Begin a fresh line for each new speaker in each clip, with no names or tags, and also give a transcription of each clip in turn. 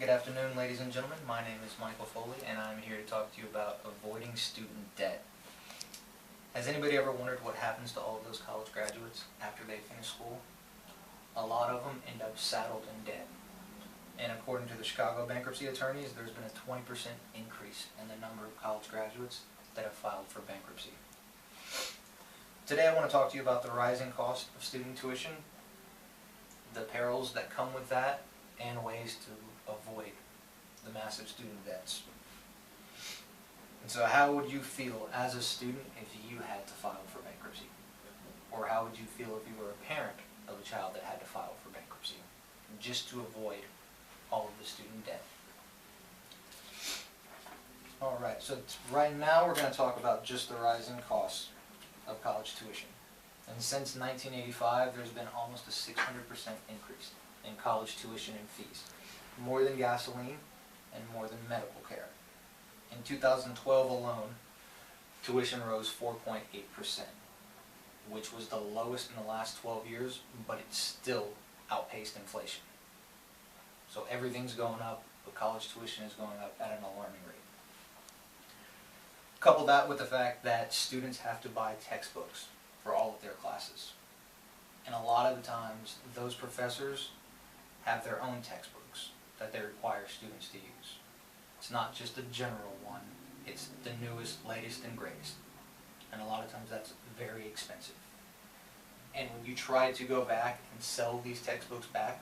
Good afternoon, ladies and gentlemen. My name is Michael Foley, and I'm here to talk to you about avoiding student debt. Has anybody ever wondered what happens to all of those college graduates after they finish school? A lot of them end up saddled in debt. And according to the Chicago bankruptcy attorneys, there's been a 20% increase in the number of college graduates that have filed for bankruptcy. Today I want to talk to you about the rising cost of student tuition, the perils that come with that, and ways to avoid the massive student debts. And so how would you feel as a student if you had to file for bankruptcy? Or how would you feel if you were a parent of a child that had to file for bankruptcy, just to avoid all of the student debt? Alright, so right now we're going to talk about just the rising costs of college tuition. And since 1985, there's been almost a 600% increase in college tuition and fees, more than gasoline and more than medical care. In 2012 alone, tuition rose 4.8%, which was the lowest in the last 12 years, but it still outpaced inflation. So everything's going up, but college tuition is going up at an alarming rate. Couple that with the fact that students have to buy textbooks for all of their classes. And a lot of the times, those professors have their own textbooks that they require students to use. It's not just a general one, it's the newest, latest, and greatest. And a lot of times that's very expensive. And when you try to go back and sell these textbooks back,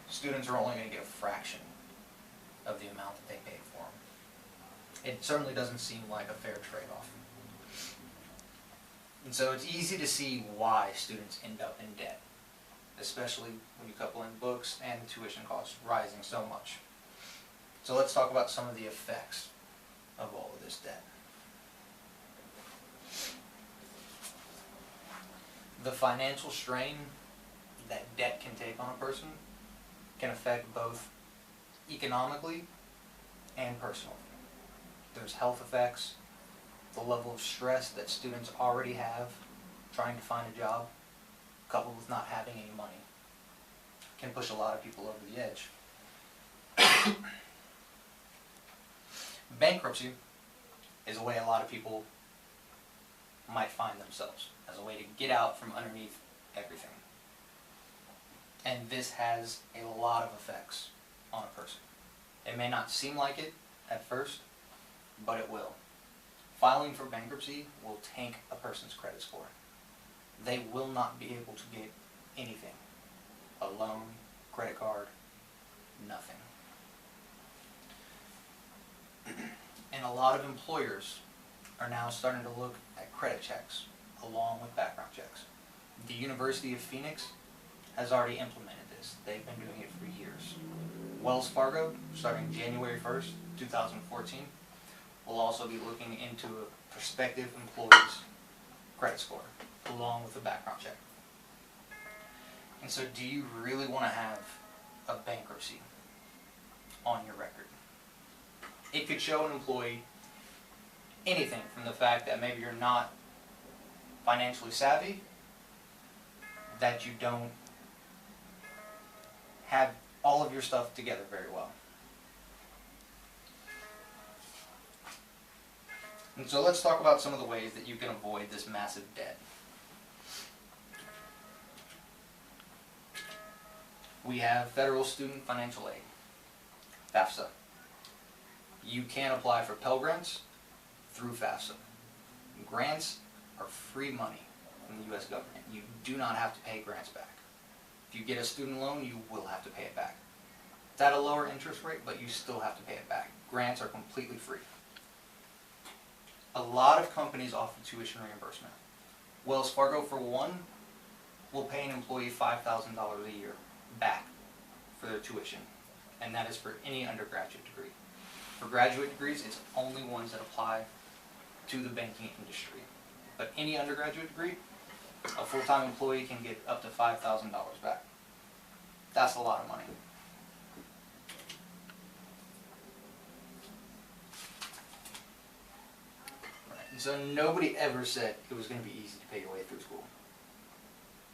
students are only going to get a fraction of the amount that they paid for them. It certainly doesn't seem like a fair trade-off. And so it's easy to see why students end up in debt, especially when you couple in books and tuition costs rising so much. So let's talk about some of the effects of all of this debt. The financial strain that debt can take on a person can affect both economically and personally. There's health effects, the level of stress that students already have trying to find a job, coupled with not having any money, can push a lot of people over the edge. Bankruptcy is a way a lot of people might find themselves, as a way to get out from underneath everything. And this has a lot of effects on a person. It may not seem like it at first, but it will. Filing for bankruptcy will tank a person's credit score. They will not be able to get anything. A loan, credit card, nothing. And a lot of employers are now starting to look at credit checks along with background checks. The University of Phoenix has already implemented this. They've been doing it for years. Wells Fargo, starting January 1st, 2014, will also be looking into a prospective employee's credit score along with a background check. And so do you really want to have a bankruptcy on your record? It could show an employee anything from the fact that maybe you're not financially savvy, that you don't have all of your stuff together very well. And so let's talk about some of the ways that you can avoid this massive debt. We have Federal Student Financial Aid, FAFSA. You can apply for Pell Grants through FAFSA. Grants are free money from the U.S. government. You do not have to pay grants back. If you get a student loan, you will have to pay it back. It's at a lower interest rate, but you still have to pay it back. Grants are completely free. A lot of companies offer tuition reimbursement. Wells Fargo, for one, will pay an employee $5,000 a year back for their tuition, and that is for any undergraduate degree. For graduate degrees, it's only ones that apply to the banking industry. But any undergraduate degree, a full-time employee can get up to $5,000 back. That's a lot of money. And so nobody ever said it was going to be easy to pay your way through school.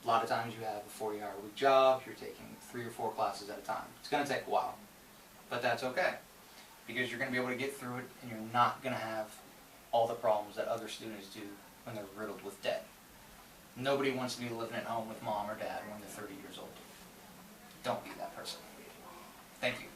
A lot of times you have a 40-hour-a-week job, you're taking 3 or 4 classes at a time. It's going to take a while. But that's okay, because you're going to be able to get through it, and you're not going to have all the problems that other students do when they're riddled with debt. Nobody wants to be living at home with mom or dad when they're 30 years old. Don't be that person. Thank you.